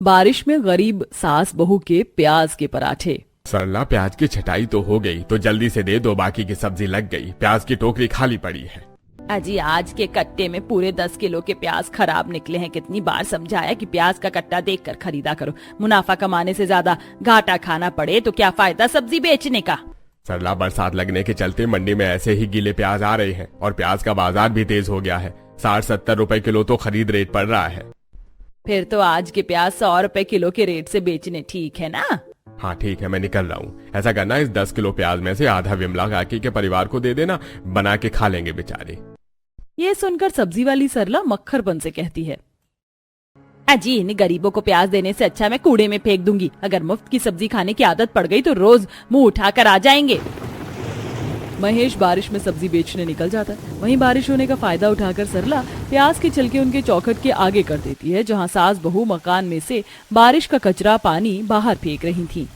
बारिश में गरीब सास बहू के प्याज के पराठे। सरला, प्याज की छटाई तो हो गई, तो जल्दी से दे दो, बाकी की सब्जी लग गई। प्याज की टोकरी खाली पड़ी है। अजी आज के कट्टे में पूरे 10 किलो के प्याज खराब निकले हैं। कितनी बार समझाया कि प्याज का कट्टा देखकर खरीदा करो। मुनाफा कमाने से ज्यादा घाटा खाना पड़े तो क्या फायदा सब्जी बेचने का। सरला, बरसात लगने के चलते मंडी में ऐसे ही गीले प्याज आ रहे हैं और प्याज का बाजार भी तेज हो गया है। 60-70 रुपए किलो तो खरीद रेट पड़ रहा है। फिर तो आज के प्याज 100 रुपए किलो के रेट से बेचने ठीक है ना। हाँ ठीक है, मैं निकल रहा हूँ। ऐसा करना, इस 10 किलो प्याज में से आधा विमला काकी के परिवार को दे देना, बना के खा लेंगे बेचारे। ये सुनकर सब्जी वाली सरला मक्खरपन से कहती है, अजी इन गरीबों को प्याज देने से अच्छा मैं कूड़े में फेंक दूंगी। अगर मुफ्त की सब्जी खाने की आदत पड़ गई तो रोज मुंह उठाकर आ जाएंगे। महेश बारिश में सब्जी बेचने निकल जाता है। वहीं बारिश होने का फायदा उठाकर सरला प्याज के छिलके उनके चौखट के आगे कर देती है, जहां सास बहू मकान में से बारिश का कचरा पानी बाहर फेंक रही थी।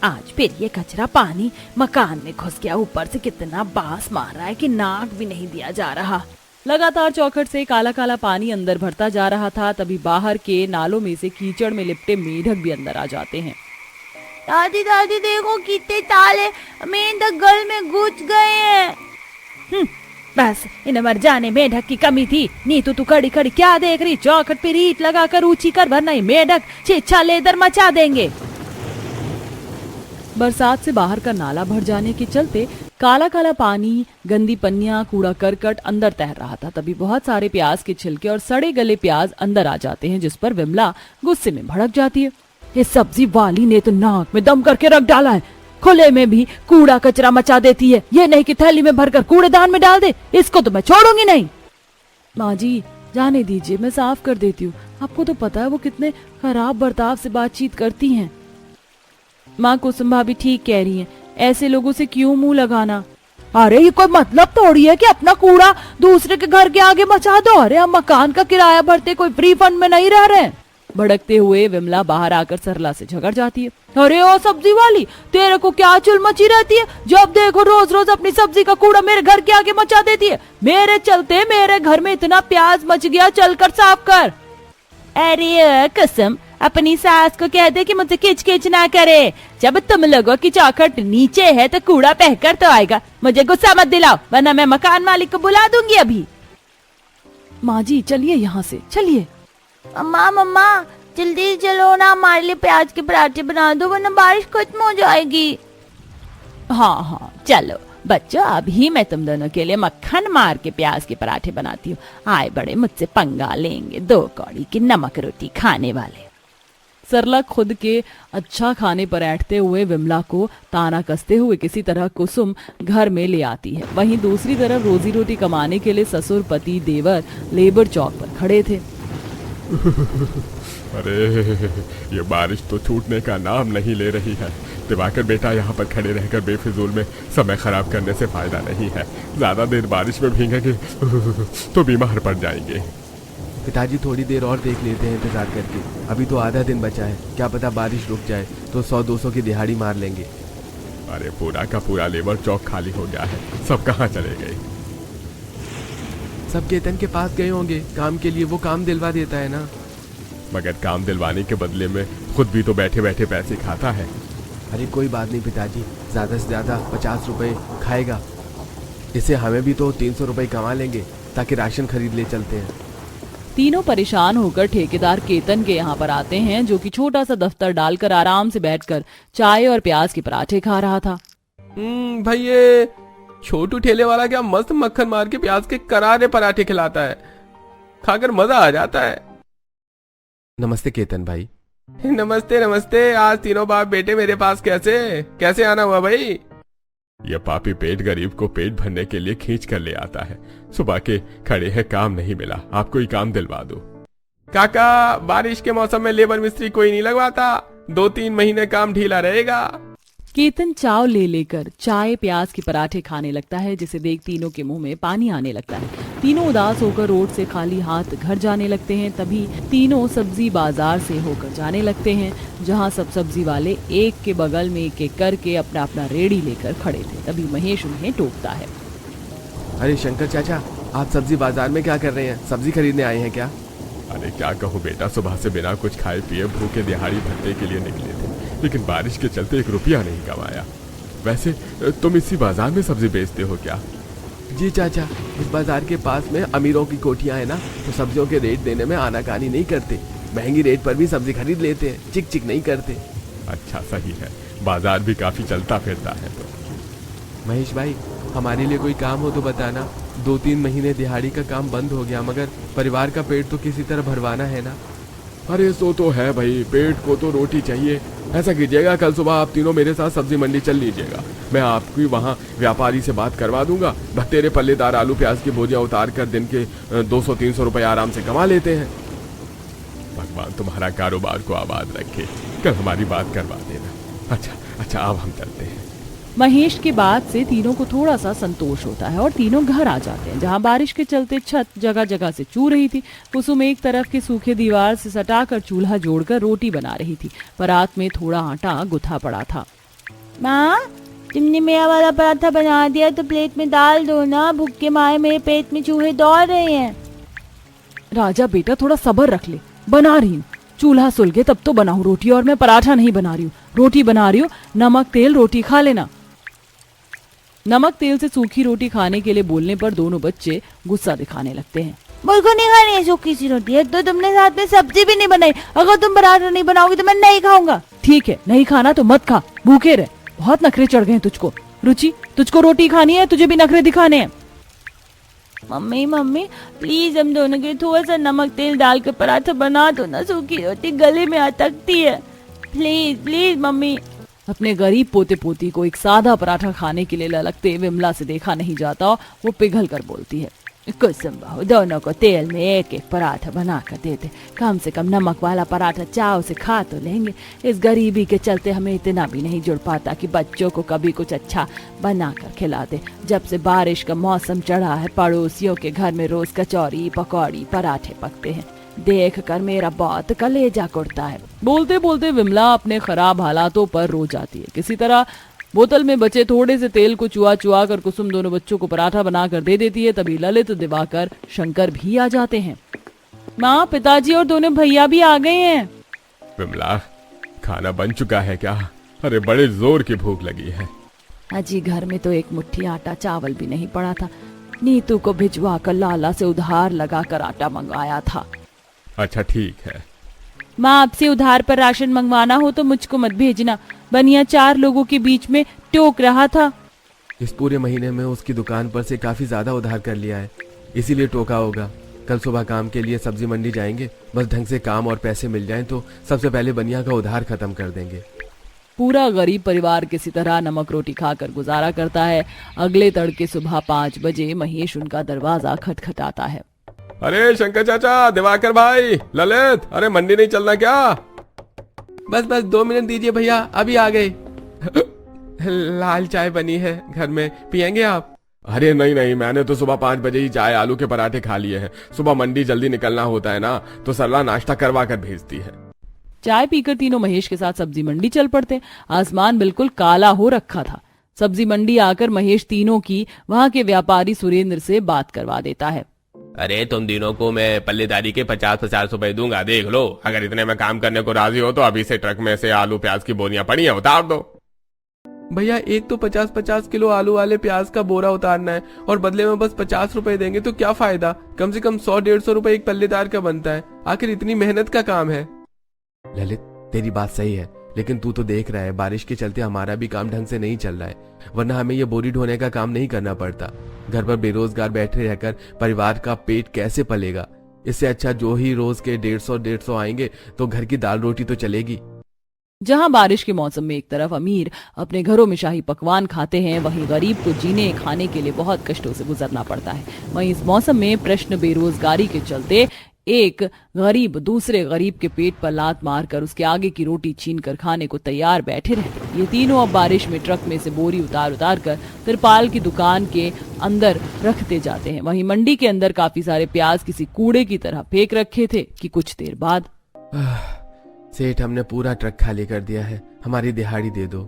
आज फिर ये कचरा पानी मकान में घुस गया। ऊपर से कितना बास मार रहा है कि नाक भी नहीं दिया जा रहा। लगातार चौखट से काला काला पानी अंदर भरता जा रहा था। तभी बाहर के नालों में से कीचड़ में लिपटे मेढक भी अंदर आ जाते हैं। दादी दादी देखो कितने ताले मेंढक गल में घुस गए हैं। बस इन्हें मर जाने मेढक की कमी थी। नीतू तू खड़ी खड़ी क्या देख रही? चौखट पे रीट लगाकर ऊंची कर, वरना ये मेढक छेछा लेदर मचा देंगे। बरसात से बाहर का नाला भर जाने के चलते काला काला पानी, गंदी पन्नियां, कूड़ा करकट अंदर तैर रहा था। तभी बहुत सारे प्याज के छिलके और सड़े गले प्याज अंदर आ जाते हैं, जिस पर विमला गुस्से में भड़क जाती है। इस सब्जी वाली ने तो नाक में दम करके रख डाला है। खुले में भी कूड़ा कचरा मचा देती है। ये नहीं कि थैली में भरकर कूड़ेदान में डाल दे। इसको तो मैं छोड़ूंगी नहीं। माँ जी जाने दीजिए, मैं साफ कर देती हूँ। आपको तो पता है वो कितने खराब बर्ताव से बातचीत करती हैं। माँ कुसुम भाभी ठीक कह रही हैं, ऐसे लोगों से क्यों मुंह लगाना। अरे ये कोई मतलब थोड़ी है कि अपना कूड़ा दूसरे के घर के आगे मचा दो। अरे हम मकान का किराया भरते, कोई फ्री फंड में नहीं रह रहे। भड़कते हुए विमला बाहर आकर सरला से झगड़ जाती है। अरे ओ सब्जी वाली, तेरे को क्या चुल मची रहती है? जब देखो रोज रोज अपनी सब्जी का कूड़ा मेरे घर के आगे मचा देती है। मेरे चलते मेरे घर में इतना प्याज मच गया, चलकर साफ कर। अरे कसम, अपनी सास को कह दे कि मुझसे किच किच ना करे। जब तुम लोगों की चौखट नीचे है तो कूड़ा बहकर तो आएगा। मुझे गुस्सा मत दिलाओ, वरना मैं मकान मालिक को बुला दूंगी अभी। माँ जी चलिए यहाँ से, चलिए। अम्मा मम्मा जल्दी चलो ना, हमारे लिए प्याज के पराठे बना दो, वरना बारिश खत्म हो जाएगी। हाँ हाँ चलो बच्चों, अभी मैं तुम दोनों के लिए मक्खन मार के प्याज के पराठे बनाती हूँ। आए बड़े मुझसे पंगा लेंगे, 2 कौड़ी की नमक रोटी खाने वाले। सरला खुद के अच्छा खाने पर ऐंठते हुए विमला को ताना कसते हुए किसी तरह कुसुम घर में ले आती है। वहीं दूसरी तरफ रोजी रोटी कमाने के लिए ससुर पति देवर लेबर चौक पर खड़े थे। अरे ये बारिश तो छूटने का नाम नहीं ले रही है। दिवाकर बेटा, यहाँ पर खड़े रहकर बेफिजूल में समय खराब करने से फायदा नहीं है। ज्यादा देर बारिश में भीगेंगे तो बीमार पड़ जाएंगे। पिताजी थोड़ी देर और देख लेते हैं इंतजार करके। अभी तो आधा दिन बचा है, क्या पता बारिश रुक जाए तो 100-200 की दिहाड़ी मार लेंगे। अरे पूरा का पूरा लेबर चौक खाली हो गया है, सब कहाँ चले गए? सब केतन के पास गए होंगे काम के लिए, वो काम दिलवा देता है ना। मगर काम दिलवाने के बदले में खुद भी तो बैठे बैठे पैसे खाता है। अरे कोई बात नहीं पिताजी, ज़्यादा से ज़्यादा 50 रुपए खाएगा। इससे हमें भी तो 300 रुपए कमा लेंगे, ताकि राशन खरीद ले चलते हैं। तीनों परेशान होकर ठेकेदार केतन के यहाँ पर आते हैं, जो कि छोटा सा दफ्तर डालकर आराम से बैठकर चाय और प्याज के पराठे खा रहा था। भाई ये छोटू ठेले वाला क्या मस्त मक्खन मार के प्याज के करारे पराठे खिलाता है, खाकर मजा आ जाता है। नमस्ते केतन भाई। नमस्ते नमस्ते। आज तीनों बाप बेटे मेरे पास कैसे आना हुआ भाई? ये पापी पेट गरीब को पेट भरने के लिए खींच कर ले आता है। सुबह के खड़े हैं, काम नहीं मिला, आपको ही काम दिलवा दो। काका, बारिश के मौसम में लेबर मिस्त्री कोई नहीं लगवाता, 2-3 महीने काम ढीला रहेगा। केतन चाव ले लेकर चाय प्याज के पराठे खाने लगता है, जिसे देख तीनों के मुंह में पानी आने लगता है। तीनों उदास होकर रोड से खाली हाथ घर जाने लगते हैं। तभी तीनों सब्जी बाजार से होकर जाने लगते हैं, जहां सब सब्जी वाले एक के बगल में एक एक करके अपना अपना रेड़ी लेकर खड़े थे। तभी महेश उन्हें टोकता है। अरे शंकर चाचा, आप सब्जी बाजार में क्या कर रहे हैं? सब्जी खरीदने आए हैं क्या? अरे क्या कहूँ बेटा, सुबह से बिना कुछ खाए पिए भूखे दिहाड़ी भत्ते के लिए निकले थे, लेकिन बारिश के चलते 1 रुपया नहीं कमाया। वैसे तुम इसी बाजार में सब्जी बेचते हो क्या? जी चाचा, इस बाजार के पास में अमीरों की कोठियां है ना, तो सब्जियों के रेट देने में आनाकानी नहीं करते। महंगी रेट पर भी सब्जी खरीद लेते हैं, चिक चिक नहीं करते। अच्छा सही है, बाजार भी काफी चलता फिरता है। तो महेश भाई, हमारे लिए कोई काम हो तो बताना। 2-3 महीने दिहाड़ी का काम बंद हो गया, मगर परिवार का पेट तो किसी तरह भरवाना है ना। अरे सो तो है भाई, पेट को तो रोटी चाहिए। ऐसा कीजिएगा, कल सुबह आप तीनों मेरे साथ सब्जी मंडी चल लीजिएगा। मैं आपकी वहाँ व्यापारी से बात करवा दूंगा। भत्तेरे पल्लेदार आलू प्याज की बोझियाँ उतार कर दिन के 200-300 रुपए आराम से कमा लेते हैं। भगवान तुम्हारा कारोबार को आबाद रखे। कल हमारी बात करवा देना। अच्छा अब हम चलते हैं। महेश की बात से तीनों को थोड़ा सा संतोष होता है और तीनों घर आ जाते हैं, जहां बारिश के चलते छत जगह जगह से चू रही थी। कुसुम एक तरफ की सूखे दीवार से सटाकर चूल्हा जोड़कर रोटी बना रही थी। परात में थोड़ा आटा गुथा पड़ा था। माँ, तुमने मेरा वाला पराठा बना दिया तो प्लेट में डाल दो ना, भूख के मारे मेरे पेट में चूहे दौड़ रहे हैं। राजा बेटा थोड़ा सब्र रख ले, बना रही हूँ। चूल्हा सुलगे तब तो बनाऊं रोटी, और मैं पराठा नहीं बना रही हूँ, रोटी बना रही हूँ। नमक तेल रोटी खा लेना। नमक तेल से सूखी रोटी खाने के लिए बोलने पर दोनों बच्चे गुस्सा दिखाने लगते हैं। मुझको नहीं खानी है सूखी सी रोटी। एक तो तुमने साथ में सब्जी भी नहीं बनाई। अगर तुम पराठा नहीं बनाओगी तो मैं नहीं खाऊंगा। ठीक है, नहीं खाना तो मत खा, भूखे रहे। बहुत नखरे चढ़ गए हैं तुझको। रुचि, तुझको रोटी खानी है, तुझे भी नखरे दिखाने हैं। मम्मी प्लीज हम दोनों के थोड़ा सा नमक तेल डालकर पराठा बना दो ना, सूखी रोटी गले में अटकती है। Please mummy. अपने गरीब पोते पोती को एक सादा पराठा खाने के लिए ललकते विमला से देखा नहीं जाता। वो पिघल कर बोलती है, कुसुम बहू, दोनों को तेल में एक एक पराठा बना कर देते। कम से कम नमक वाला पराठा चाव से खा तो लेंगे। इस गरीबी के चलते हमें इतना भी नहीं जुड़ पाता कि बच्चों को कभी कुछ अच्छा बना कर खिला दे। जब से बारिश का मौसम चढ़ा है, पड़ोसियों के घर में रोज कचौरी पकौड़ी पराठे पकते हैं। देख कर मेरा बहुत कलेजा कुड़ता है। बोलते बोलते विमला अपने खराब हालातों पर रो जाती है। किसी तरह बोतल में बचे थोड़े से तेल को चुआ चुआ कर कुसुम दोनों बच्चों को पराठा बनाकर दे देती है। तभी ललित, दिवाकर, शंकर भी आ जाते हैं। माँ, पिताजी और दोनों भैया भी आ गए हैं। विमला, खाना बन चुका है क्या? अरे बड़े जोर की भूख लगी है। अजी, घर में तो एक मुट्ठी आटा चावल भी नहीं पड़ा था। नीतू को भिजवा कर लाला से उधार लगा कर आटा मंगवाया था। अच्छा ठीक है। माँ, आपसे उधार पर राशन मंगवाना हो तो मुझको मत भेजना। बनिया 4 लोगों के बीच में टोक रहा था। इस पूरे महीने में उसकी दुकान पर से काफी ज्यादा उधार कर लिया है, इसीलिए टोका होगा। कल सुबह काम के लिए सब्जी मंडी जाएंगे। बस ढंग से काम और पैसे मिल जाएं तो सबसे पहले बनिया का उधार खत्म कर देंगे। पूरा गरीब परिवार किसी तरह नमक रोटी खाकर गुजारा करता है। अगले तड़के सुबह 5 बजे महेश उनका दरवाजा खटखटाता है। अरे शंकर चाचा, दिवाकर भाई, ललित, अरे मंडी नहीं चलना क्या? बस 2 मिनट दीजिए भैया, अभी आ गए। लाल चाय बनी है घर में, पियेंगे आप? अरे नहीं, मैंने तो सुबह 5 बजे ही चाय आलू के पराठे खा लिए हैं। सुबह मंडी जल्दी निकलना होता है ना, तो सरला नाश्ता करवा कर भेजती है। चाय पीकर तीनों महेश के साथ सब्जी मंडी चल पड़ते। आसमान बिल्कुल काला हो रखा था। सब्जी मंडी आकर महेश तीनों की वहां के व्यापारी सुरेंद्र से बात करवा देता है। अरे तुम तीनों को मैं पल्लेदारी के 50-50 रुपए दूंगा, देख लो। अगर इतने में काम करने को राजी हो तो अभी से ट्रक में से आलू प्याज की बोरियां पड़ी हैं, उतार दो। भैया, एक तो 50-50 किलो आलू वाले प्याज का बोरा उतारना है और बदले में बस 50 रुपए देंगे तो क्या फायदा? कम से कम 100-150 रुपए एक पल्लेदार का बनता है। आखिर इतनी मेहनत का काम है। ललित, तेरी बात सही है, लेकिन तू तो देख रहा है बारिश के चलते हमारा भी काम ढंग से नहीं चल रहा है, वरना हमें ये बोरी ढोने का काम नहीं करना पड़ता। घर पर बेरोजगार बैठे रहकर परिवार का पेट कैसे पलेगा? इससे अच्छा जो ही रोज के 150 आएंगे तो घर की दाल रोटी तो चलेगी। जहां बारिश के मौसम में एक तरफ अमीर अपने घरों में शाही पकवान खाते हैं, वहीं गरीब को जीने खाने के लिए बहुत कष्टों से गुजरना पड़ता है। वहीं इस मौसम में प्रश्न बेरोजगारी के चलते एक गरीब दूसरे गरीब के पेट पर लात मारकर उसके आगे की रोटी छीन कर खाने को तैयार बैठे रहते। ये तीनों अब बारिश में ट्रक में से बोरी उतार कर तिरपाल की दुकान के अंदर रखते जाते हैं। वहीं मंडी के अंदर काफी सारे प्याज किसी कूड़े की तरह फेंक रखे थे कि कुछ देर बाद सेठ, हमने पूरा ट्रक खाली कर दिया है, हमारी दिहाड़ी दे दो।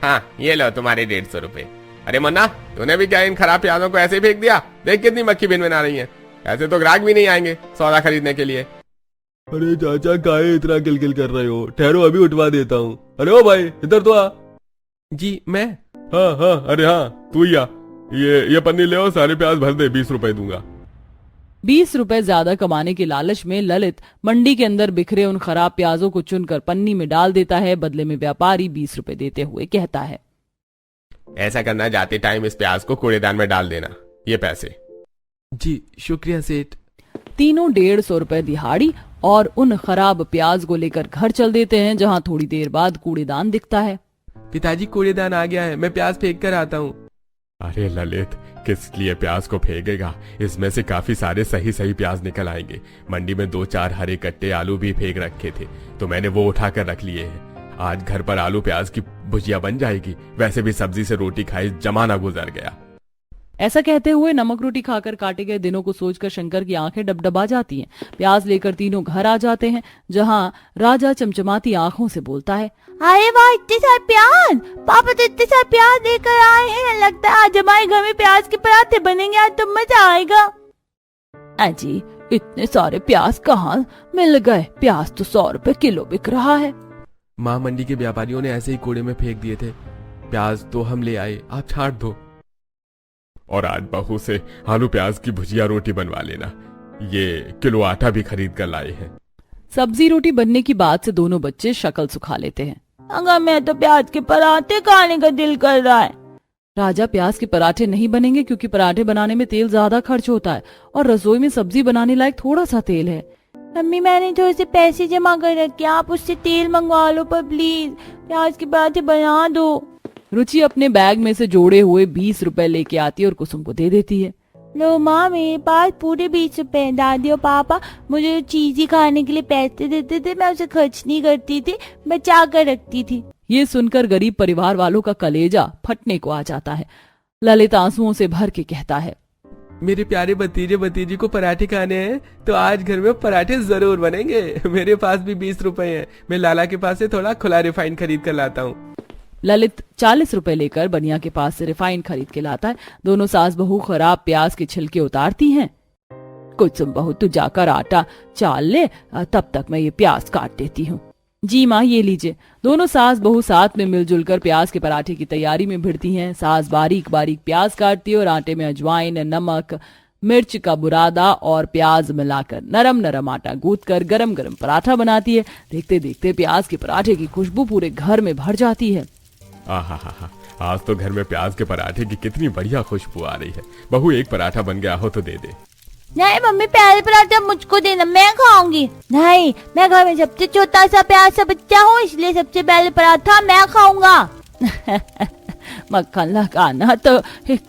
हाँ, ये लो तुम्हारे 150 रुपए। अरे मुन्ना, तूने भी क्या इन खराब प्याजों को ऐसे फेंक दिया? देख कितनी मक्खी भिन बना रही है। ऐसे तो ग्राहक भी नहीं आएंगे सौदा खरीदने के लिए। अरे चाचा काहे इतना किलकिल कर रहे हो, ठहरो अभी उठवा देता हूँ। अरे ओ भाई इधर तो आ। जी मैं? हाँ हाँ, अरे हाँ तू ही आ। ये पन्नी ले आओ, सारे प्याज भर दे, 20 रुपए दूंगा। 20 रुपए ज्यादा कमाने के लालच में ललित मंडी के अंदर बिखरे उन खराब प्याजों को चुनकर पन्नी में डाल देता है। बदले में व्यापारी 20 रुपए देते हुए कहता है, ऐसा करना, जाते टाइम इस प्याज को कूड़ेदान में डाल देना, ये पैसे। जी शुक्रिया सेठ। तीनों 150 रुपए दिहाड़ी और उन खराब प्याज को लेकर घर चल देते हैं, जहां थोड़ी देर बाद कूड़ेदान दिखता है। पिताजी कूड़ेदान आ गया है, मैं प्याज फेंक कर आता हूँ। अरे ललित, किस लिए प्याज को फेंकेगा? इसमें से काफी सारे सही सही प्याज निकल आएंगे। मंडी में 2-4 हरे कट्टे आलू भी फेंक रखे थे, तो मैंने वो उठाकर रख लिए हैं। आज घर पर आलू प्याज की भुजिया बन जाएगी। वैसे भी सब्जी से रोटी खाई जमाना गुजर गया। ऐसा कहते हुए नमक रोटी खाकर काटे गए दिनों को सोचकर शंकर की आंखें डबडबा जाती हैं। प्याज लेकर तीनों घर आ जाते हैं, जहां राजा चमचमाती आंखों से बोलता है, अरे वाह, इतने सारे प्याज! पापा तो इतने सारे प्याज लेकर आए हैं। लगता है आज हमारे घर में प्याज के पराठे बनेंगे, आज तो मजा आएगा। अजी इतने सारे प्याज कहाँ मिल गए? प्याज तो 100 रुपए किलो बिक रहा है। माँ मंडी के व्यापारियों ने ऐसे ही कूड़े में फेंक दिए थे। प्याज तो हम ले आए, आप छांट दो। और आज बहू से आलू प्याज की भुजिया रोटी बनवा लेना। ये किलो आटा भी खरीद कर लाए हैं। सब्जी रोटी बनने की बात से दोनों बच्चे शक्ल सुखा लेते हैं। अगर मैं तो प्याज के पराठे खाने का दिल कर रहा है। राजा, प्याज के पराठे नहीं बनेंगे क्योंकि पराठे बनाने में तेल ज्यादा खर्च होता है और रसोई में सब्जी बनाने लायक थोड़ा सा तेल है। मम्मी मैंने थोड़े से पैसे जमा कर रखे, आप उससे तेल मंगवा लो पर प्लीज, प्याज के पराठे बना दो। रुचि अपने बैग में से जोड़े हुए 20 रुपए लेके आती है और कुसुम को दे देती है। लो माँ, मेरे पास पूरे 20 रुपए। दादी और पापा मुझे चीज ही खाने के लिए पैसे देते थे, मैं उसे खर्च नहीं करती थी, बचा कर रखती थी। ये सुनकर गरीब परिवार वालों का कलेजा फटने को आ जाता है। ललित आंसुओं से भर के कहता है, मेरे प्यारे भतीजे भतीजी को पराठे खाने हैं तो आज घर में पराठे जरूर बनेंगे। मेरे पास भी 20 रुपए हैं, मैं लाला के पास से थोड़ा खुला रिफाइंड खरीद कर लाता हूँ। ललित 40 रुपए लेकर बनिया के पास से रिफाइंड खरीद के लाता है। दोनों सास बहू खराब प्याज के छिलके उतारती हैं। कुसुम बहू तू जाकर आटा चाल ले, तब तक मैं ये प्याज काट देती हूँ। जी माँ, ये लीजिए। दोनों सास बहू साथ में मिलजुल कर प्याज के पराठे की तैयारी में भिड़ती हैं। सास बारीक बारीक प्याज काटती है और आटे में अजवाइन, नमक, मिर्च का बुरादा और प्याज मिलाकर नरम नरम आटा गूंथकर गरम गरम पराठा बनाती है। देखते देखते प्याज के पराठे की खुशबू पूरे घर में भर जाती है। आहा, आज तो घर में प्याज के पराठे की कितनी बढ़िया खुशबू आ रही है। बहू, एक पराठा बन गया हो तो दे दे। नहीं मम्मी, पहले पराठा मुझको देना, मैं खाऊंगी। नहीं, मैं घर में सबसे छोटा सा प्याज सा बच्चा हूँ, इसलिए सबसे पहले पराठा मैं खाऊंगा। मक्खन लगाना तो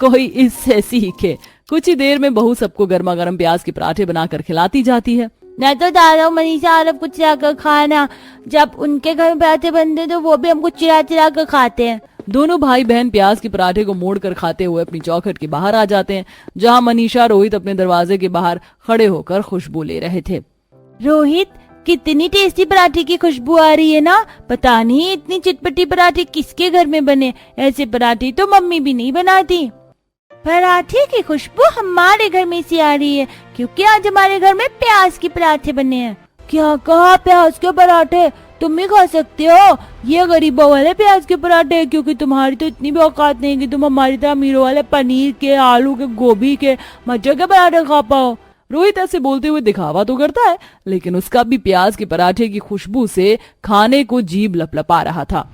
कोई इससे सीखे। कुछ ही देर में बहू सबको गर्मा गर्म प्याज के पराठे बनाकर खिलाती जाती है। मैं तो दादा मनीषा और कुछ जाकर खाना, जब उनके घर में पराठे बनते तो वो भी हमको चिरा चिरा कर खाते हैं। दोनों भाई बहन प्याज के पराठे को मोड़कर खाते हुए अपनी चौखट के बाहर आ जाते हैं, जहां मनीषा रोहित अपने दरवाजे के बाहर खड़े होकर खुशबू ले रहे थे। रोहित, कितनी टेस्टी पराठे की खुशबू आ रही है ना। पता नहीं इतनी चटपटी पराठे किसके घर में बने, ऐसे पराठे तो मम्मी भी नहीं बनाती। पराठे की खुशबू हमारे घर में से आ रही है क्योंकि आज हमारे घर में प्याज के पराठे बने हैं। क्या कहा? प्याज के पराठे तुम भी खा सकते हो? ये गरीबों वाले प्याज के पराठे, क्योंकि तुम्हारी तो इतनी भी औकात नहीं कि तुम हमारी तरह अमीरों वाले पनीर के, आलू के, गोभी के, मटर के पराठे खा पाओ। रोहित ऐसे बोलते हुए दिखावा तो करता है, लेकिन उसका भी प्याज के पराठे की खुशबू से खाने को जीभ लपलपा रहा था।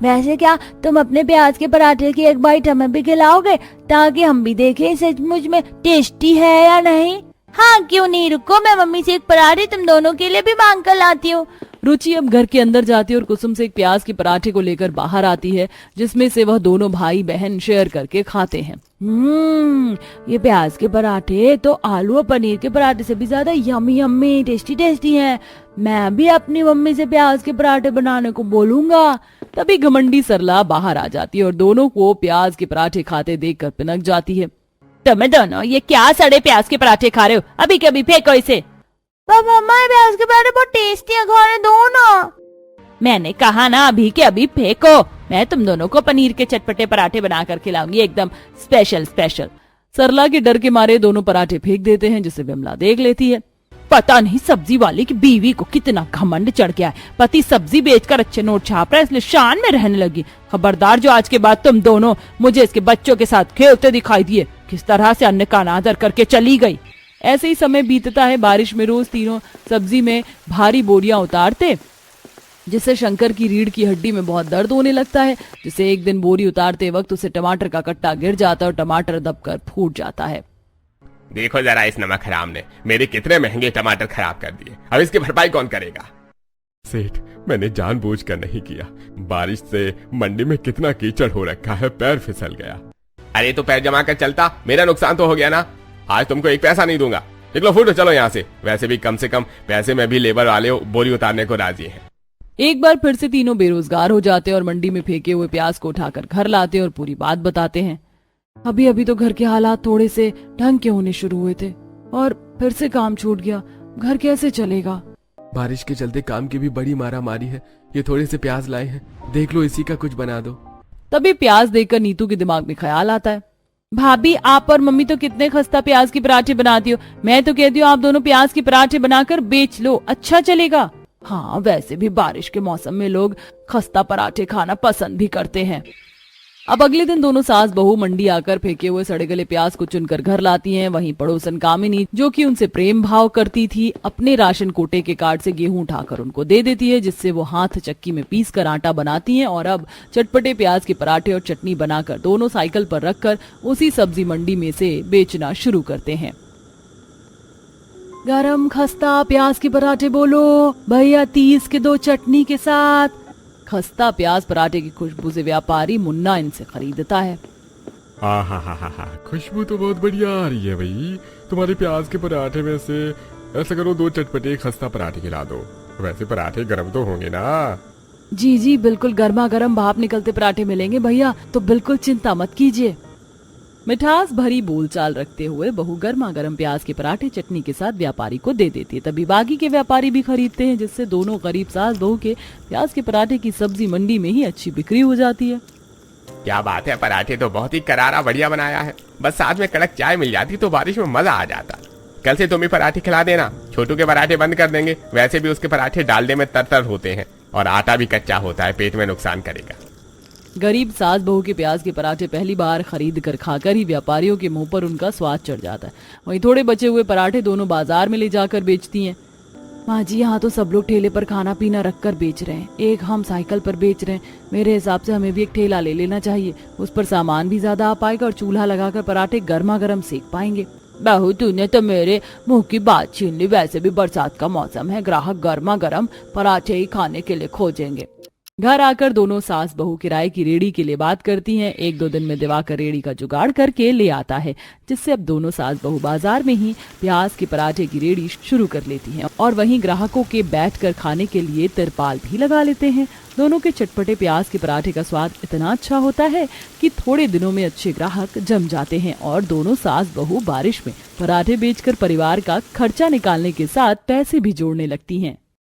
वैसे क्या तुम अपने प्याज के पराठे की एक बाइट हमें भी खिलाओगे, ताकि हम भी देखें सचमुच में टेस्टी है या नहीं? हाँ क्यों नहीं, रुको, मैं मम्मी से एक पराठे तुम दोनों के लिए भी मांग कर लाती हूँ। रुचि अब घर के अंदर जाती है और कुसुम से एक प्याज के पराठे को लेकर बाहर आती है, जिसमें से वह दोनों भाई बहन शेयर करके खाते हैं। ये प्याज के पराठे तो आलू और पनीर के पराठे से भी ज्यादा यम्मी यम्मी टेस्टी टेस्टी हैं। मैं भी अपनी मम्मी से प्याज के पराठे बनाने को बोलूंगा। तभी घमंडी सरला बाहर आ जाती है और दोनों को प्याज के पराठे खाते देखकर पिनक जाती है। तुम्हें दोनों ये क्या सड़े प्याज के पराठे खा रहे हो? अभी कभी फेंको इसे। मम्मा, प्याज के पराठे बहुत टेस्टी है, खाने दो ना। मैंने कहा ना अभी के अभी फेंको। मैं तुम दोनों को पनीर के चटपटे पराठे बनाकर खिलाऊंगी, एकदम स्पेशल स्पेशल। सरला के डर के मारे दोनों पराठे फेंक देते हैं, जिसे विमला देख लेती है। पता नहीं सब्जी वाले की बीवी को कितना घमंड चढ़ गया है। पति सब्जी बेचकर अच्छे नोट छाप रहा है, इसलिए शान में रहने लगी। खबरदार, जो आज के बाद तुम दोनों मुझे इसके बच्चों के साथ खेलते दिखाई दिए। किस तरह से अन्न का अनादर करके चली गई। ऐसे ही समय बीतता है। बारिश में रोज तीनों सब्जी में भारी बोरियां उतारते, जिससे शंकर की रीढ़ की हड्डी में बहुत दर्द होने लगता है। जिसे एक दिन बोरी उतारते वक्त उसे टमाटर का कट्टा गिर जाता है और टमाटर दबकर फूट जाता है। देखो जरा, इस नमक हराम ने मेरे कितने महंगे टमाटर खराब कर दिए। अब इसकी भरपाई कौन करेगा? सेठ, मैंने जानबूझकर नहीं किया। बारिश से मंडी में कितना कीचड़ हो रखा है, पैर फिसल गया। अरे तो पैर जमा कर चलता, मेरा नुकसान तो हो गया ना। आज तुमको एक पैसा नहीं दूंगा। निकलो, फूटो, चलो यहाँ से। वैसे भी कम से कम पैसे में भी लेबर वाले बोरी उतारने को राजी हैं। एक बार फिर से तीनों बेरोजगार हो जाते और मंडी में फेंके हुए प्याज को उठाकर घर लाते और पूरी बात बताते हैं। अभी अभी तो घर के हालात थोड़े से ढंग के होने शुरू हुए थे और फिर से काम छूट गया। घर कैसे चलेगा? बारिश के चलते काम की भी बड़ी मारा मारी है। ये थोड़े से प्याज लाए हैं, देख लो इसी का कुछ बना दो। तभी प्याज देखकर नीतू के दिमाग में ख्याल आता है। भाभी, आप और मम्मी तो कितने खस्ता प्याज के पराठे बनाती हो। मैं तो कहती हूँ आप दोनों प्याज के पराठे बनाकर बेच लो, अच्छा चलेगा। हाँ, वैसे भी बारिश के मौसम में लोग खस्ता पराठे खाना पसंद भी करते हैं। अब अगले दिन दोनों सास बहू मंडी आकर फेंके हुए सड़े गले प्याज को चुनकर घर लाती हैं। वहीं पड़ोसन कामिनी, जो कि उनसे प्रेम भाव करती थी, अपने राशन कोटे के कार्ड से गेहूं उठाकर उनको दे देती है, जिससे वो हाथ चक्की में पीस कर आटा बनाती हैं और अब चटपटे प्याज के पराठे और चटनी बनाकर दोनों साइकिल पर रखकर उसी सब्जी मंडी में से बेचना शुरू करते हैं। गरम खस्ता प्याज के पराठे बोलो भैया, 30 के 2 चटनी के साथ। खस्ता प्याज पराठे की खुशबू से व्यापारी मुन्ना इनसे खरीदता है। हा, खुशबू तो बहुत बढ़िया आ रही है भाई। तुम्हारे प्याज के पराठे में से ऐसा करो, 2 चटपटे खस्ता पराठे खिला दो। वैसे पराठे गरम तो होंगे ना? जी जी, बिल्कुल गर्मा गर्म भाप निकलते पराठे मिलेंगे भैया, तो बिल्कुल चिंता मत कीजिए। मिठास भरी बोलचाल रखते हुए बहू गर्मा गर्म प्याज के पराठे चटनी के साथ व्यापारी को दे देती है। तभी बाकी के व्यापारी भी खरीदते हैं, जिससे दोनों गरीब सास बहू के प्याज के पराठे की सब्जी मंडी में ही अच्छी बिक्री हो जाती है। क्या बात है, पराठे तो बहुत ही करारा बढ़िया बनाया है। बस साथ में कड़क चाय मिल जाती तो बारिश में मजा आ जाता। कल से तुम ही पराठे खिला देना। छोटू के पराठे बंद कर देंगे। वैसे भी उसके पराठे डालने में तर होते हैं और आटा भी कच्चा होता है, पेट में नुकसान करेगा। गरीब सास बहू के प्याज के पराठे पहली बार खरीद कर खाकर ही व्यापारियों के मुंह पर उनका स्वाद चढ़ जाता है। वहीं थोड़े बचे हुए पराठे दोनों बाजार में ले जाकर बेचती हैं। माँ जी, यहाँ तो सब लोग ठेले पर खाना पीना रख कर बेच रहे हैं, एक हम साइकिल पर बेच रहे हैं। मेरे हिसाब से हमें भी एक ठेला ले लेना चाहिए। उस पर सामान भी ज्यादा आ पाएगा और चूल्हा लगाकर पराठे गर्मा गर्म सेक पाएंगे। बहू, तूने तो मेरे मुंह की बात छीन ली। वैसे भी बरसात का मौसम है, ग्राहक गर्मा गर्म पराठे ही खाने के लिए खोजेंगे। घर आकर दोनों सास बहू किराए की रेड़ी के लिए बात करती हैं। 1-2 दिन में दिवाकर रेड़ी का जुगाड़ करके ले आता है, जिससे अब दोनों सास बहू बाजार में ही प्याज के पराठे की रेड़ी शुरू कर लेती हैं और वहीं ग्राहकों के बैठकर खाने के लिए तिरपाल भी लगा लेते हैं। दोनों के चटपटे प्याज के पराठे का स्वाद इतना अच्छा होता है कि थोड़े दिनों में अच्छे ग्राहक जम जाते हैं और दोनों सास बहू बारिश में पराठे बेचकर परिवार का खर्चा निकालने के साथ पैसे भी जोड़ने लगती हैं।